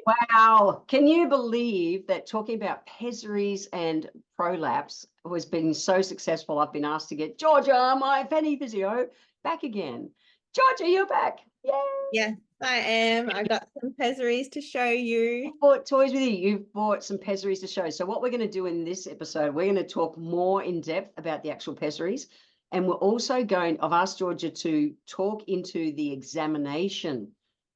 Wow. Can you believe that talking about pessaries and prolapse has been so successful? I've been asked to get Georgia, my fanny physio, back again. Georgia, you're back. Yay. Yes, I am. I got some pessaries to show you. You bought toys with you. You've bought some pessaries to show. So what we're going to do in this episode, we're going to talk more in depth about the actual pessaries. And we're also I've asked Georgia to talk into the examination,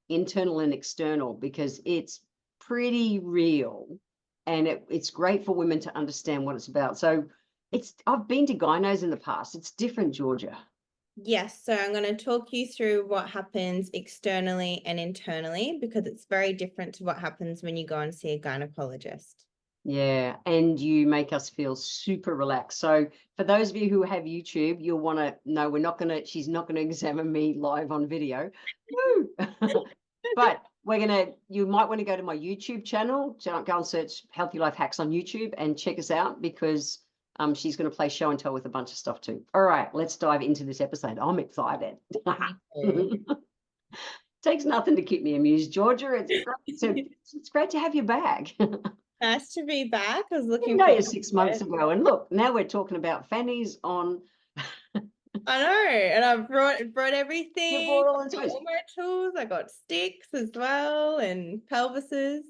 internal and external, because it's pretty real and it's great for women to understand what it's about. So I've been to gynos in the past. It's different, Georgia. Yes, so I'm going to talk you through what happens externally and internally because it's very different to what happens when you go and see a gynecologist. Yeah, and you make us feel super relaxed. So for those of you who have YouTube, you'll want to know she's not going to examine me live on video. No. But you might want to go to my YouTube channel, go and search Healthy Life Hacks on YouTube and check us out because she's going to play show and tell with a bunch of stuff too. All right, let's dive into this episode. I'm excited. Takes nothing to keep me amused, Georgia. It's great to have you back. Nice to be back. I was I looking know you forward 6 to months it. ago, and look, now we're talking about fannies on. I know, and I brought You everything. bought all I the got toys. all my tools. I got sticks as well and pelvises.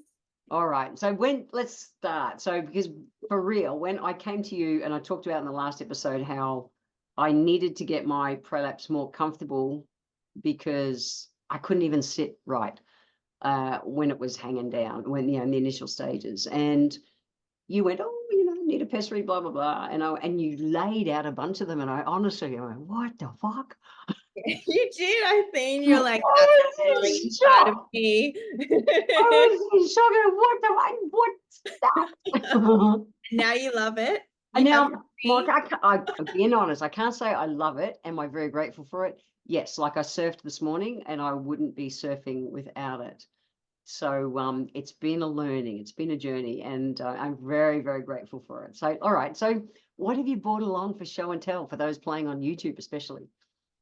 All right. So let's start. So because for real, when I came to you and I talked about in the last episode how I needed to get my prolapse more comfortable because I couldn't even sit right when it was hanging down, when in the initial stages. And you went, oh, need a pessary, blah, blah, blah. And you laid out a bunch of them. And I honestly went, what the fuck? You did, I think. You're I like, that's was growing in inside of shock. me. I was in shock. What's that? Now you love it. And You have now, Mark, me. I'm being honest, I can't say I love it. Am I very grateful for it? Yes, like I surfed this morning and I wouldn't be surfing without it. So it's been a learning, it's been a journey, and I'm very, very grateful for it. So, all right. So what have you brought along for show and tell for those playing on YouTube, especially?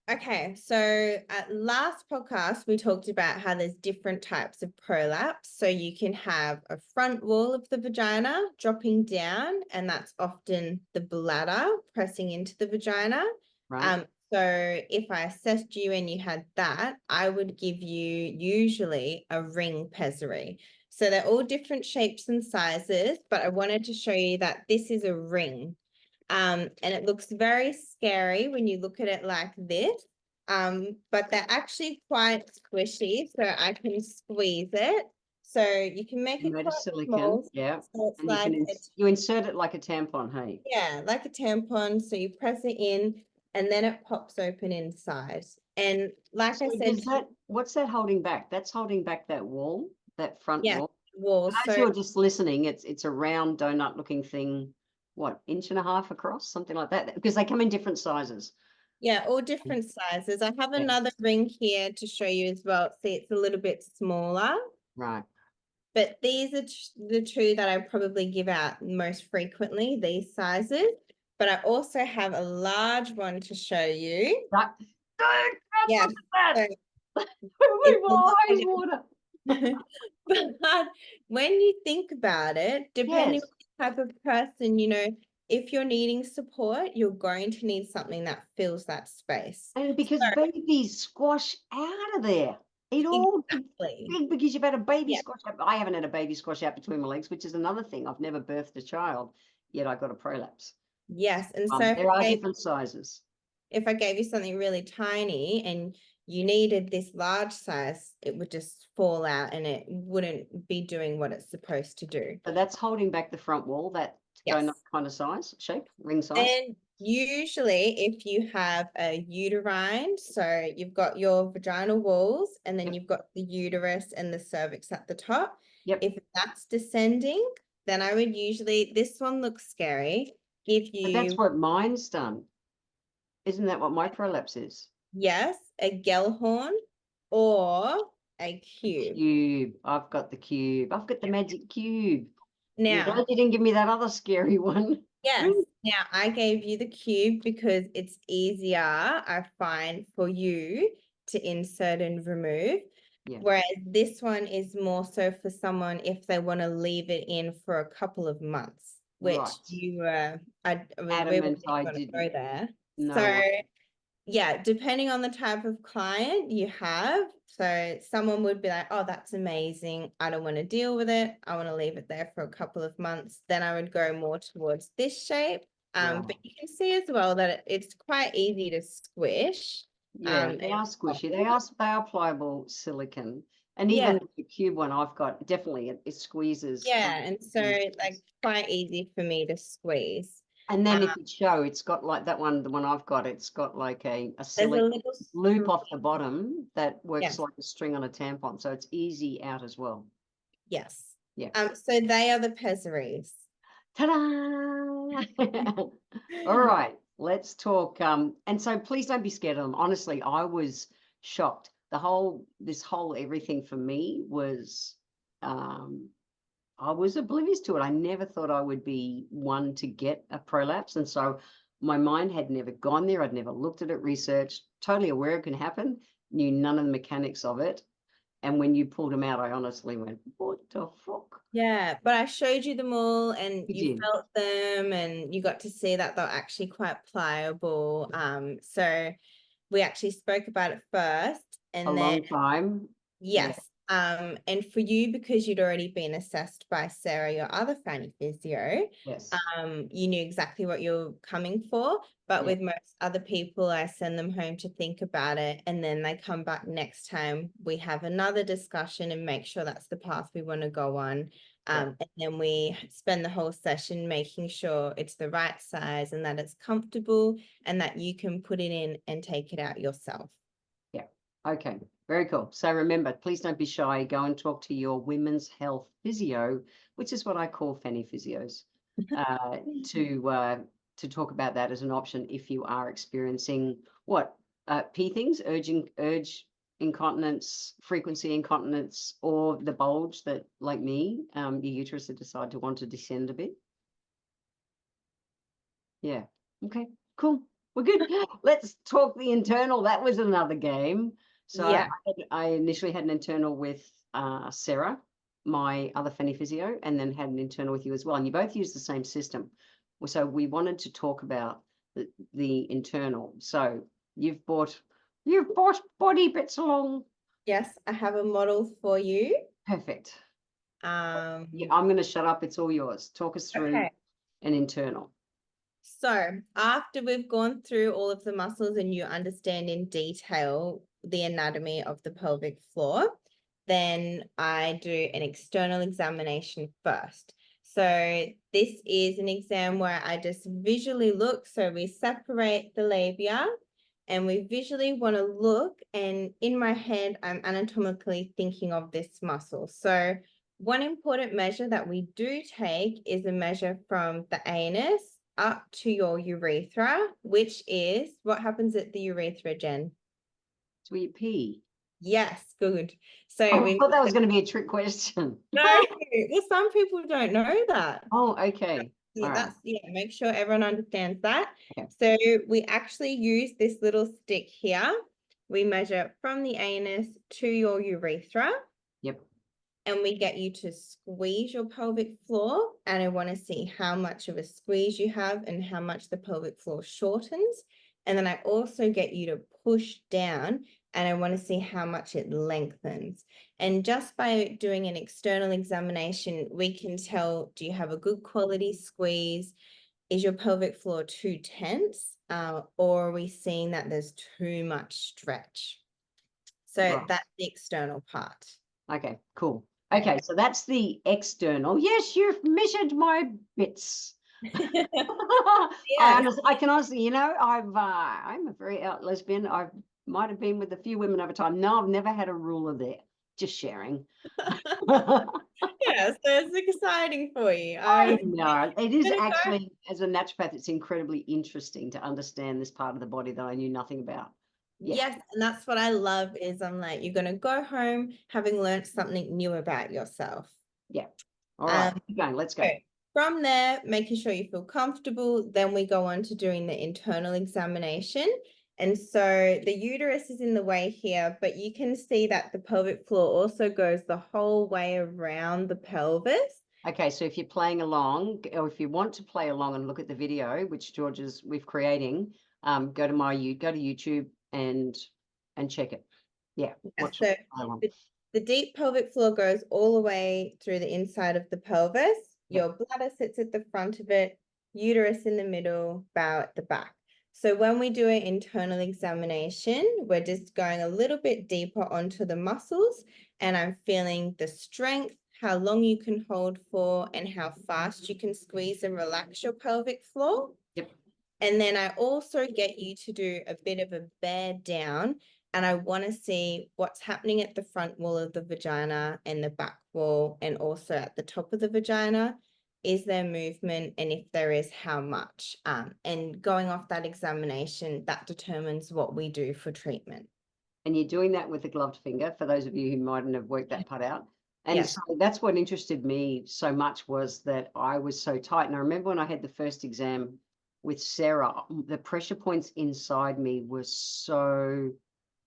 Okay, so at last podcast, we talked about how there's different types of prolapse. So you can have a front wall of the vagina dropping down, and that's often the bladder pressing into the vagina. Right. So if I assessed you and you had that, I would give you usually a ring pessary. So they're all different shapes and sizes, but I wanted to show you that this is a ring. And it looks very scary when you look at it like this. But they're actually quite squishy, so I can squeeze it. So you can make You it made a quite silicone, small. yeah. So it's And you like can you insert it like a tampon, hey? yeah, like a tampon. So you press it in and then it pops open inside. And like I So said, what's that holding back? That's holding back that wall, that front yeah, wall. wall. For those So who are just listening, it's a round donut looking thing, what, inch and a half across, something like that, because they come in different sizes. yeah, all different sizes. I have Yeah. another ring here to show you as well. See, it's a little bit smaller. Right. But these are the two that I probably give out most frequently, these sizes. But I also have a large one to show you. Right. Don't Yeah. look at So that. it's a My eyes line water. but when you think about it, depending Yes. on the type of person, if you're needing support, you're going to need something that fills that space. And because So babies squash out of there. It all exactly. big because you've had a baby Yeah. squash out. I haven't had a baby squash out between my legs, which is another thing. I've never birthed a child, yet I got a prolapse. Yes. And so There are different sizes. if I gave you something really tiny and you needed this large size, it would just fall out and it wouldn't be doing what it's supposed to do. So that's holding back the front wall, that donut Yes. kind of size, shape, ring size. Then usually if you have a uterine, so you've got your vaginal walls and then Yep. you've got the uterus and the cervix at the top. Yep. If that's descending, then I would usually, this one looks scary, give But that's you, what mine's done. Isn't that what my prolapse is? yes, a Gellhorn or a cube. Cube. I've got the cube. I've got the magic cube. I'm glad Now, you didn't give me that other scary one. yes, now I gave you the cube because it's easier, I find, for you to insert and remove. Yeah. Whereas this one is more so for someone if they want to leave it in for a couple of months, which Right. you we Adamant didn't I want to didn't. go there. No So way. yeah, depending on the type of client you have. So someone would be like, oh, that's amazing. I don't want to deal with it. I want to leave it there for a couple of months. Then I would go more towards this shape. Right. But you can see as well that it's quite easy to squish. Yeah, And they are pop squishy. it. They are pliable silicon. And Yeah, even the cube one I've got, definitely it squeezes. yeah. And so like quite easy for me to squeeze. And then Um, if you show, it's got like that one, the one I've got, it's got like a there's a silicon little loop off the string. bottom that works Yes, like a string on a tampon. So it's easy out as well. yes. Yeah. So they are the pessaries. Ta-da! All right, let's talk. And so please don't be scared of them. Honestly, I was shocked. This whole everything for me was, I was oblivious to it. I never thought I would be one to get a prolapse. And so my mind had never gone there. I'd never looked at it, researched, totally aware it can happen, knew none of the mechanics of it. And when you pulled them out, I honestly went, what the fuck? Yeah, but I showed you them all and You you did. felt them and you got to see that they're actually quite pliable. So we actually spoke about it first A and then long time. Yeah. yes. And for you, because you'd already been assessed by Sarah, your other fanny physio, Yes. you knew exactly what you're coming for. But Yeah. with most other people, I send them home to think about it, and then they come back next time. We have another discussion and make sure that's the path we want to go on. Yeah. And then we spend the whole session making sure it's the right size and that it's comfortable and that you can put it in and take it out yourself. Yeah. Okay. Very cool. So remember, please don't be shy. Go and talk to your women's health physio, which is what I call fanny physios, uh, to uh, to talk about that as an option if you are experiencing P things, urge incontinence, frequency incontinence, or the bulge that, like me, your uterus had decided to want to descend a bit. Yeah. Okay. Cool. We're good. Let's talk the internal. That was another game. So Yeah. I initially had an internal with Sarah, my other fanny physio, and then had an internal with you as well. And you both use the same system. So we wanted to talk about the internal. So you've brought body bits along. Yes, I have a model for you. Perfect. Um, Yeah, I'm going to shut up. It's all yours. Talk us through okay. an internal. So after we've gone through all of the muscles and you understand in detail the anatomy of the pelvic floor, then I do an external examination first. So this is an exam where I just visually look. So we separate the labia and we visually want to look, and in my head, I'm anatomically thinking of this muscle. So one important measure that we do take is a measure from the anus up to your urethra, which is what happens at the urethra, Jen? So we pee. Yes, good. So Oh, I we thought that was going to be a trick question. no, well, some people don't know that. Oh, okay. Yeah, All right. make sure everyone understands that. Okay. So we actually use this little stick here. We measure from the anus to your urethra. Yep. And we get you to squeeze your pelvic floor. And I want to see how much of a squeeze you have and how much the pelvic floor shortens. And then I also get you to push down and I want to see how much it lengthens. And just by doing an external examination, we can tell, do you have a good quality squeeze? Is your pelvic floor too tense? Or are we seeing that there's too much stretch? So Right. that's the external part. Okay, cool. Okay, so that's the external. Yes, you've measured my bits. Yeah. I can honestly, I'm a very out lesbian. I might have been with a few women over time. No, I've never had a ruler there. Just sharing. Yeah, so it's exciting for you. I know. It is gonna go- actually, as a naturopath, it's incredibly interesting to understand this part of the body that I knew nothing about. Yeah. Yes, and that's what I love is I'm like, you're gonna go home having learned something new about yourself. Yeah. All right. Um, Keep going. Let's go. so from there, making sure you feel comfortable, then we go on to doing the internal examination. And so the uterus is in the way here, but you can see that the pelvic floor also goes the whole way around the pelvis. Okay, so if you're playing along, or if you want to play along and look at the video, which we've creating, go to YouTube and check it. Yeah, watch So it. the deep pelvic floor goes all the way through the inside of the pelvis. Yep. Your bladder sits at the front of it, uterus in the middle, bowel at the back. So when we do an internal examination, we're just going a little bit deeper onto the muscles, and I'm feeling the strength, how long you can hold for, and how fast you can squeeze and relax your pelvic floor. Yep. And then I also get you to do a bit of a bear down, and I want to see what's happening at the front wall of the vagina and the back wall, and also at the top of the vagina. Is there movement? And if there is, how much? And going off that examination, that determines what we do for treatment. And you're doing that with a gloved finger, for those of you who mightn't have worked that part out. And Yes. so that's what interested me so much, was that I was so tight. And I remember when I had the first exam with Sarah, the pressure points inside me were so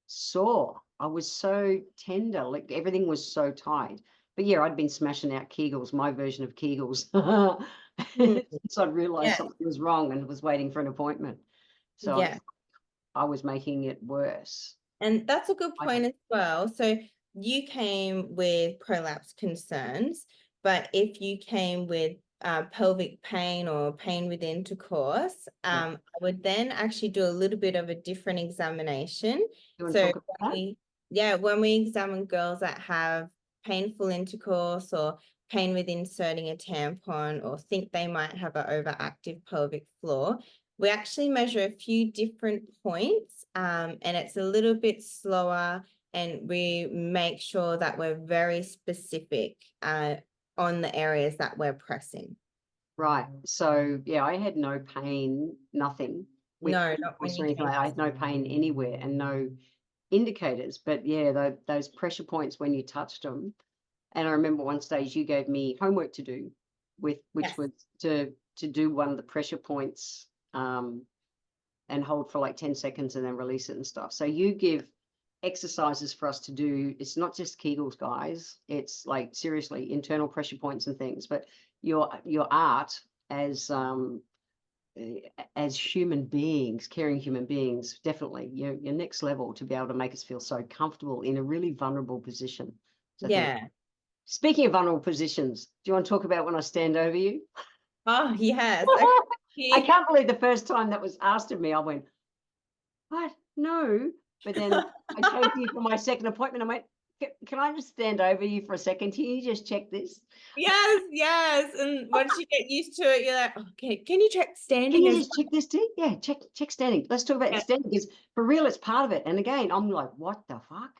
sore. I was so tender, like everything was so tight. But yeah, I'd been smashing out Kegels, my version of Kegels, since I'd realized something was wrong and was waiting for an appointment. So I was making it worse. And that's a good point as well. So you came with prolapse concerns, but if you came with pelvic pain or pain with intercourse, I would then actually do a little bit of a different examination. So when we examine girls that have painful intercourse or pain with inserting a tampon, or think they might have an overactive pelvic floor, we actually measure a few different points, and it's a little bit slower, and we make sure that we're very specific on the areas that we're pressing. Right. So yeah, I had no pain, nothing. No, not when you came. I had no pain anywhere and no indicators. But yeah, those pressure points when you touched them. And I remember one stage you gave me homework to do, which was to do one of the pressure points and hold for like 10 seconds and then release it and stuff. So you give exercises for us to do. It's not just Kegels, guys. It's like seriously internal pressure points and things. But your art as human beings, caring human beings, definitely your next level, to be able to make us feel so comfortable in a really vulnerable position. So speaking of vulnerable positions, do you want to talk about when I stand over you? Oh, yes. I can't believe the first time that was asked of me, I went, what? No. But then I came to you for my second appointment. I went, can I just stand over you for a second? Can you just check this? Yes. And once you get used to it, you're like, okay, can you check standing? Can you just check this too? Yeah, check standing. Let's talk about standing, because for real, it's part of it. And again, I'm like, what the fuck?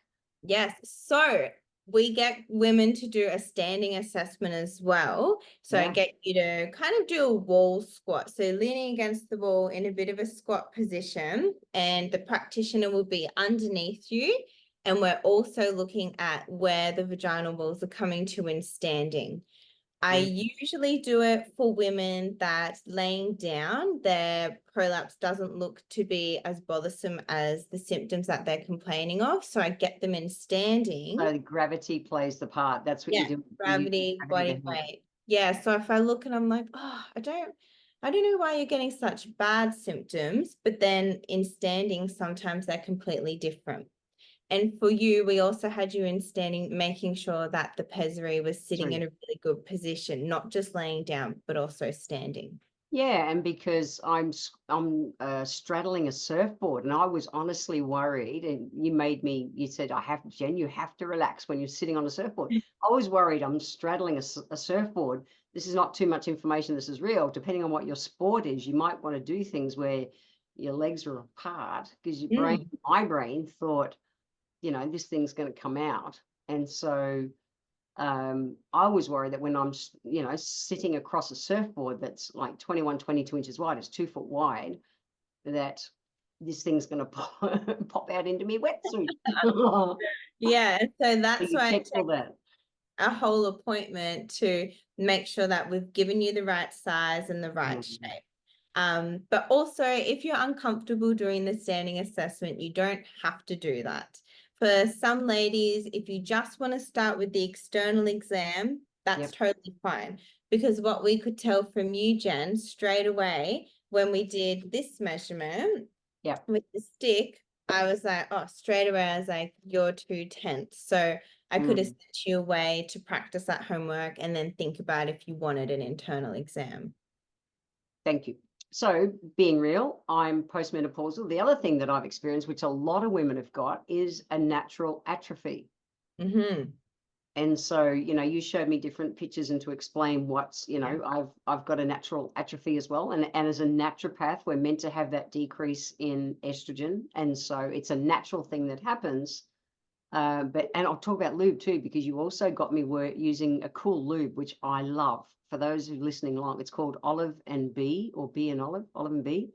Yes. So we get women to do a standing assessment as well. So I get you to kind of do a wall squat. So leaning against the wall in a bit of a squat position, and the practitioner will be underneath you. And we're also looking at where the vaginal walls are coming to in standing. I usually do it for women that laying down, their prolapse doesn't look to be as bothersome as the symptoms that they're complaining of. So I get them in standing. So the gravity plays the part. That's what you do. Gravity, body weight. Yeah. So if I look and I'm like, oh, I don't know why you're getting such bad symptoms, but then in standing, sometimes they're completely different. And for you, we also had you in standing, making sure that the pessary was sitting in a really good position, not just laying down, but also standing. Yeah, and because I'm straddling a surfboard, and I was honestly worried, and you said, Jen, you have to relax when you're sitting on a surfboard. I was worried I'm straddling a surfboard. This is not too much information. This is real. Depending on what your sport is, you might want to do things where your legs are apart, because my brain thought, this thing's going to come out. And so I was worried that when I'm, sitting across a surfboard that's like 21, 22 inches wide, it's 2 foot wide, that this thing's going to pop out into me wetsuit. Yeah. So that's why I take a whole appointment to make sure that we've given you the right size and the right shape. But also, if you're uncomfortable doing the standing assessment, you don't have to do that. For some ladies, if you just want to start with the external exam, that's Yep. totally fine. Because what we could tell from you, Jen, straight away when we did this measurement Yep. with the stick, I was like, oh, straight away, I was like, you're too tense. So I could have sent you away to practice that homework and then think about if you wanted an internal exam. Thank you. So being real, I'm postmenopausal. The other thing that I've experienced, which a lot of women have got, is a natural atrophy. Mm-hmm. And so, you know, you showed me different pictures and to explain what's, you know, I've got a natural atrophy as well. And as a naturopath, we're meant to have that decrease in estrogen. And so it's a natural thing that happens. And I'll talk about lube too, because you also got me using a cool lube, which I love. For those who are listening along, it's called Olive and Bee, or Bee and Olive, Olive and Bee.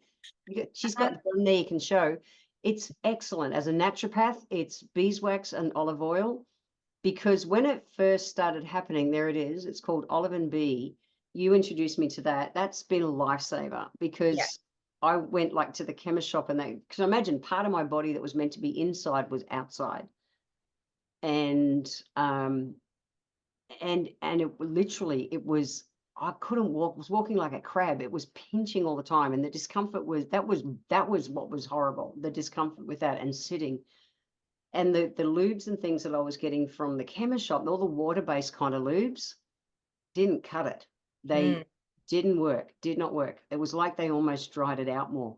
She's got one there you can show. It's excellent. As a naturopath, it's beeswax and olive oil. Because when it first started happening, there it is, it's called Olive and Bee. You introduced me to that. That's been a lifesaver because I went like to the chemist shop and because imagine part of my body that was meant to be inside was outside. And it literally, I couldn't walk, was walking like a crab. It was pinching all the time. And the discomfort that was what was horrible, the discomfort with that and sitting. And the lubes and things that I was getting from the chemist shop, all the water-based kind of lubes, didn't cut it. They didn't work, did not work. It was like they almost dried it out more.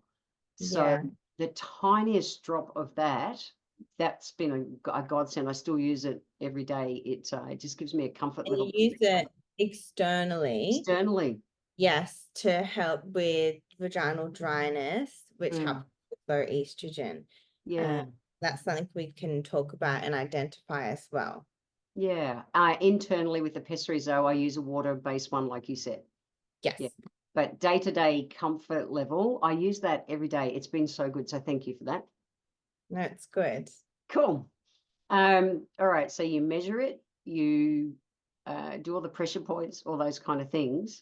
So the tiniest drop of that's been a godsend. I still use it every day. It just gives me a comfort And little. you use it externally. Externally. Yes, to help with vaginal dryness, which helps with low estrogen. Yeah. That's something we can talk about and identify as well. Yeah. Internally with the Pessary-Zoe, I use a water-based one, like you said. Yes. Yeah. But day-to-day comfort level, I use that every day. It's been so good. So thank you for that. That's good. Cool. All right. So you measure it, you do all the pressure points, all those kind of things.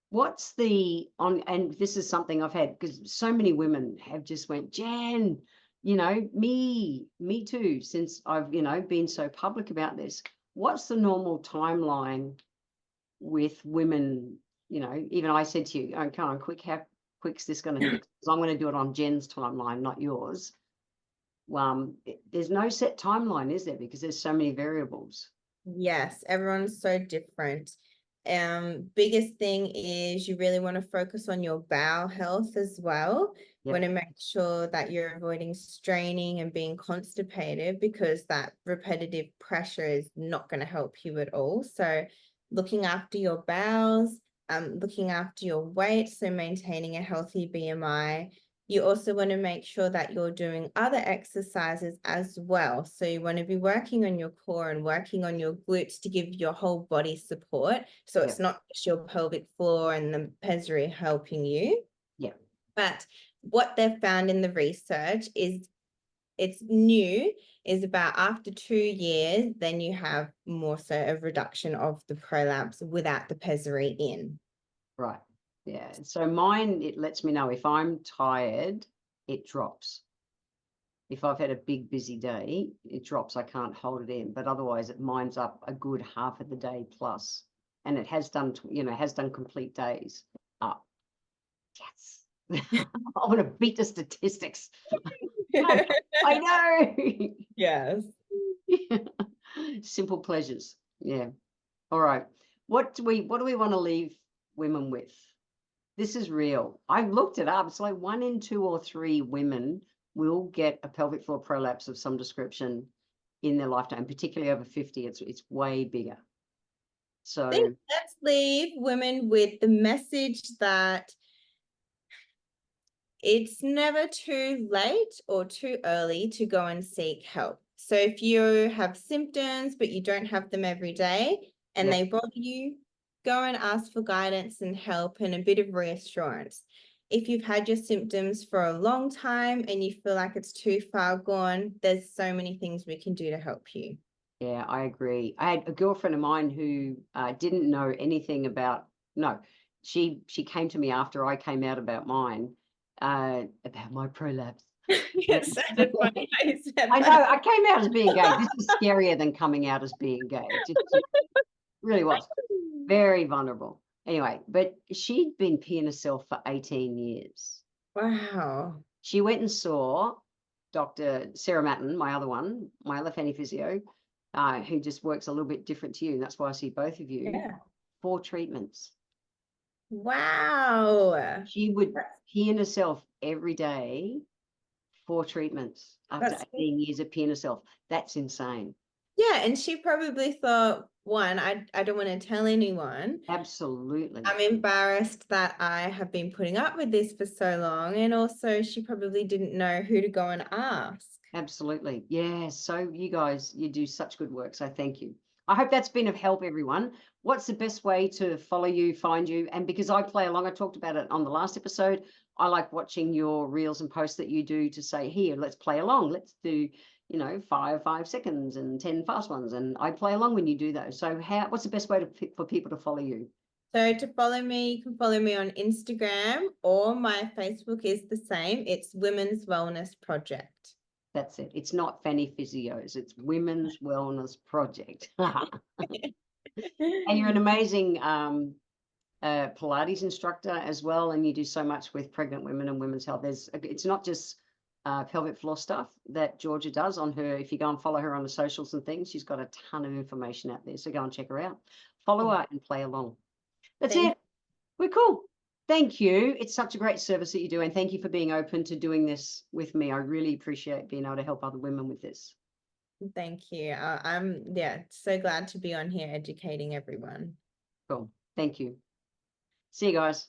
What's and this is something I've had because so many women have just went, Jen, you know, me too, since I've, you know, been so public about this. What's the normal timeline with women? You know, even I said to you, oh, come on, quick, how quick's this going to fix? Because I'm going to do it on Jen's timeline, not yours. There's no set timeline, is there? Because there's so many variables. Yes, everyone's so different. Biggest thing is you really want to focus on your bowel health as well. Yep. Want to make sure that you're avoiding straining and being constipated because that repetitive pressure is not going to help you at all. So looking after your bowels, looking after your weight, so maintaining a healthy BMI. You also want to make sure that you're doing other exercises as well. So you want to be working on your core and working on your glutes to give your whole body support. So it's not just your pelvic floor and the pessary helping you. Yeah. But what they've found in the research is it's new, is about after 2 years, then you have more so a reduction of the prolapse without the pessary in. Right. Yeah. So mine, it lets me know if I'm tired, it drops. If I've had a big busy day, it drops. I can't hold it in. But otherwise, it minds up a good half of the day plus. And it has done, you know, has done complete days up. Yes. I want to beat the statistics. I know. Yes. Simple pleasures. Yeah. All right. What do we want to leave women with? This is real. I looked it up. It's like 1 in 2 or 3 women will get a pelvic floor prolapse of some description in their lifetime, particularly over 50. It's way bigger. So let's leave women with the message that it's never too late or too early to go and seek help. So if you have symptoms, but you don't have them every day and they bother you, go and ask for guidance and help and a bit of reassurance. If you've had your symptoms for a long time and you feel like it's too far gone, there's so many things we can do to help you. yeah, I agree. I had a girlfriend of mine who didn't know anything about, no, she came to me after I came out about mine, about my prolapse. It sounded funny how you said I know, that. I came out as being gay. This is scarier than coming out as being gay. It really was. Very vulnerable. Anyway, but she'd been peeing herself for 18 years. Wow. She went and saw Dr. Sarah Matten, my other fanny physio, who just works a little bit different to you. And that's why I see both of you. Yeah. 4 treatments. Wow. She would pee in herself every day, 4 treatments after That's 18 years of peeing herself. That's insane. Yeah, and she probably thought, one, I don't want to tell anyone. Absolutely. I'm embarrassed that I have been putting up with this for so long. And also she probably didn't know who to go and ask. Absolutely. Yeah. So you guys, you do such good work. So thank you. I hope that's been of help, everyone. What's the best way to follow you, find you? And because I play along, I talked about it on the last episode. I like watching your reels and posts that you do to say, here, let's play along. Let's do, 5 seconds and 10 fast ones. And I play along when you do those. So what's the best way for people to follow you? So to follow me, you can follow me on Instagram, or my Facebook is the same. It's Women's Wellness Project. That's it. It's not Fanny Physios. It's Women's Wellness Project. And you're an amazing Pilates instructor as well, and you do so much with pregnant women and women's health. It's not just pelvic floor stuff that Georgia does on her. If you go and follow her on the socials and things, she's got a ton of information out there. So go and check her out. Follow her and play along. That's it. We're cool. Thank you. It's such a great service that you do, and thank you for being open to doing this with me. I really appreciate being able to help other women with this. Thank you. I'm so glad to be on here educating everyone. Cool. Thank you. See you guys.